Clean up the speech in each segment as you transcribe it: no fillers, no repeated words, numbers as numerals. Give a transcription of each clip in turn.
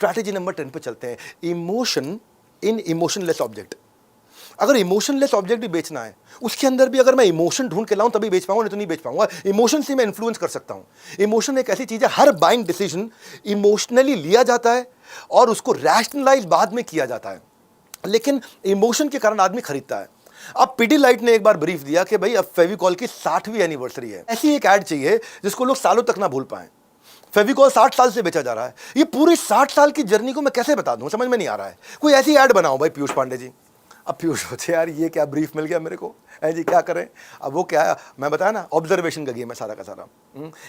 Strategy number 10 पे चलते हैं, इमोशन इन इमोशनलेस ऑब्जेक्ट। अगर इमोशनलेस ऑब्जेक्ट भी बेचना है, उसके अंदर भी अगर मैं इमोशन ढूंढ के लाऊं तभी बेच पाऊंगा, नहीं तो नहीं बेच पाऊंगा। इमोशन से मैं इन्फ्लुएंस कर सकता हूं। इमोशन एक ऐसी चीज है, हर बाइंग डिसीजन इमोशनली लिया जाता है और उसको रैशनलाइज बाद में किया जाता है, लेकिन इमोशन के कारण आदमी खरीदता है। अब पिडिलाइट ने एक बार ब्रीफ दिया कि भाई अब फेविकॉल की 60वीं एनिवर्सरी है, ऐसी एक ऐड चाहिए जिसको लोग सालों तक ना भूल पाएं। फेविकॉल 60 साल से बेचा जा रहा है, ये पूरी 60 साल की जर्नी को मैं कैसे बता दूं, समझ में नहीं आ रहा है। कोई ऐसी ऐड बनाओ भाई पीयूष पांडे जी। अब पीयूष सोचे यार ये क्या ब्रीफ मिल गया मेरे को, है जी, क्या करें। अब वो क्या है, मैं बताया ना, ऑब्जर्वेशन का गेम है सारा का सारा।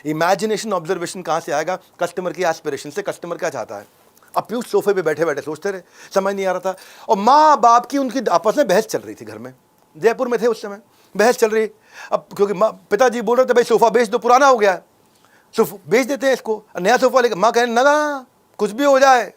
इमेजिनेशन ऑब्जर्वेशन कहाँ से आएगा, कस्टमर की एस्पिरेशन से, कस्टमर क्या चाहता है। अब पीयूष सोफे पे बैठे बैठे सोचते रहे, समझ नहीं आ रहा था। और माँ बाप की उनकी आपस में बहस चल रही थी घर में, जयपुर में थे उस समय, बहस चल रही। अब क्योंकि पिताजी बोल रहे थे भाई सोफा बेच दो, पुराना हो गया है, सोफा बेच देते हैं इसको, नया सोफा लेकर। माँ कहने ना कुछ भी हो जाए,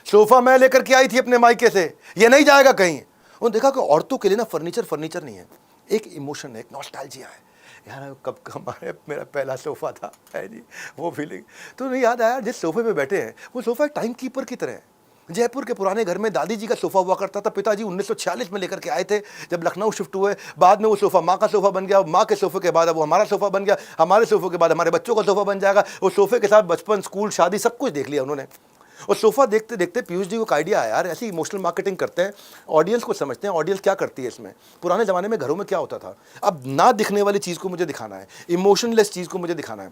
सोफा मैं लेकर के आई थी अपने मायके से, ये नहीं जाएगा कहीं। उन्होंने देखा कि औरतों के लिए ना फर्नीचर नहीं है, एक इमोशन है, एक नॉस्टैल्जिया है। यार कब हमारे मेरा पहला सोफा था, है जी, वो फीलिंग तो नहीं याद आया। जिस सोफे पे बैठे हैं वो सोफा टाइम कीपर की तरह है। जयपुर के पुराने घर में दादी जी का सोफा हुआ करता था, पिताजी 1946 में लेकर के आए थे जब लखनऊ शिफ्ट हुए। बाद में वो सोफा माँ का सोफा बन गया, माँ के सोफे के बाद अब वो हमारा सोफा बन गया, हमारे सोफे के बाद हमारे बच्चों का सोफा बन जाएगा। वो सोफे के साथ बचपन, स्कूल, शादी सब कुछ देख लिया उन्होंने। और सोफा देखते देखते पीयूष जी को एक आइडिया आया, यार ऐसी इमोशनल मार्केटिंग करते हैं, ऑडियंस को समझते हैं, ऑडियंस क्या करती है इसमें। पुराने ज़माने में घरों में क्या होता था, अब ना दिखने वाली चीज़ को मुझे दिखाना है, इमोशनलेस चीज़ को मुझे दिखाना है,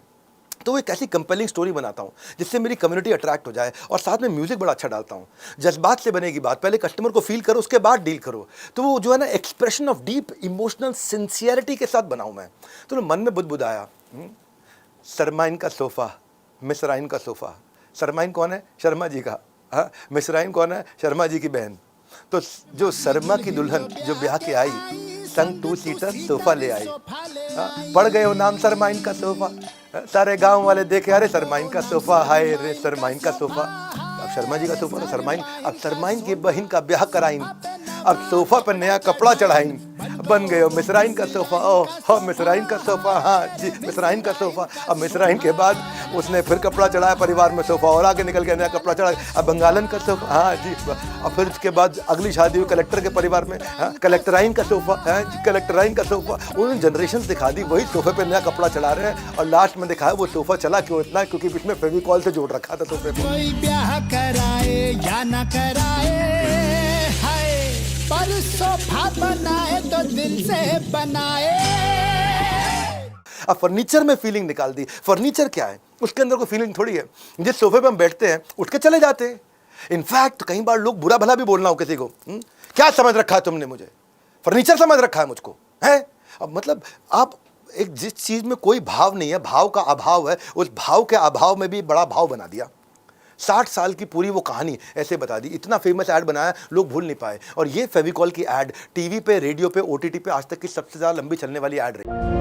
तो एक ऐसी कंपेलिंग स्टोरी बनाता हूँ जिससे मेरी कम्युनिटी अट्रैक्ट हो जाए। और साथ में म्यूजिक बड़ा अच्छा डालता हूँ। जज्बात से बनेगी बात, पहले कस्टमर को फील करो, उसके बाद डील करो। तो वो जो है ना, expression of deep emotional sincerity के साथ बनाऊँ मैं। तो मन में बुदबुदाया, सरमाइन का सोफ़ा, मिसराइन का सोफ़ा। सरमाइन कौन है, शर्मा जी का, हाँ, मिसराइन कौन है, शर्मा जी की बहन। तो जो शर्मा की दुल्हन जो ब्याह के आई, संग 2 सीटर सोफा ले आई। पड़ गए हो नाम सरमाइन का सोफा, सारे गांव वाले देखे, अरे सरमाइन का सोफा, हाय रे सरमाइन का सोफा। अब शर्मा जी का सोफा तो सरमाइन, अब सरमाइन की बहन का ब्याह कराइन, अब सोफा पर नया कपड़ा चढ़ाइन, बन गए हो मिसराइन का सोफा। ओह हाँ मिसराइन का सोफा, हाँ जी मिसराइन का सोफा। अब मिसराइन के बाद उसने फिर कपड़ा चढ़ाया परिवार में, सोफा और आगे निकल के नया कपड़ा चढ़ा। अब बंगालन का सोफा, हाँ जी। और फिर उसके बाद अगली शादी हुई कलेक्टर के परिवार में, हाँ कलेक्टराइन का सोफा, हाँ जी कलेक्टराइन का सोफा। उन्होंने जनरेशन दिखा दी, वही सोफे पे नया कपड़ा चढ़ा रहे हैं। और लास्ट में दिखाया वो सोफा चला क्यों इतना, क्योंकि बीच में फेविकॉल से जोड़ रखा था सोफे को। कोई ब्याह कराए या ना कराए, पर सोफा बनाए तो दिल से बनाए। अब फर्नीचर में फीलिंग निकाल दी। फर्नीचर क्या है, उसके अंदर कोई फीलिंग थोड़ी है। जिस सोफे पे हम बैठते हैं उठ के चले जाते हैं। इनफैक्ट कई बार लोग बुरा भला भी बोलना हो किसी को, क्या समझ रखा है तुमने मुझे, फर्नीचर समझ रखा है मुझको, है। अब मतलब आप एक जिस चीज में कोई भाव नहीं है, भाव का अभाव है, उस भाव के अभाव में भी बड़ा भाव बना दिया। 60 साल की पूरी वो कहानी ऐसे बता दी। इतना फेमस ऐड बनाया, लोग भूल नहीं पाए। और ये फेविकॉल की ऐड टीवी पे, रेडियो पे, ओटीटी पे आज तक की सबसे ज्यादा लंबी चलने वाली ऐड रही।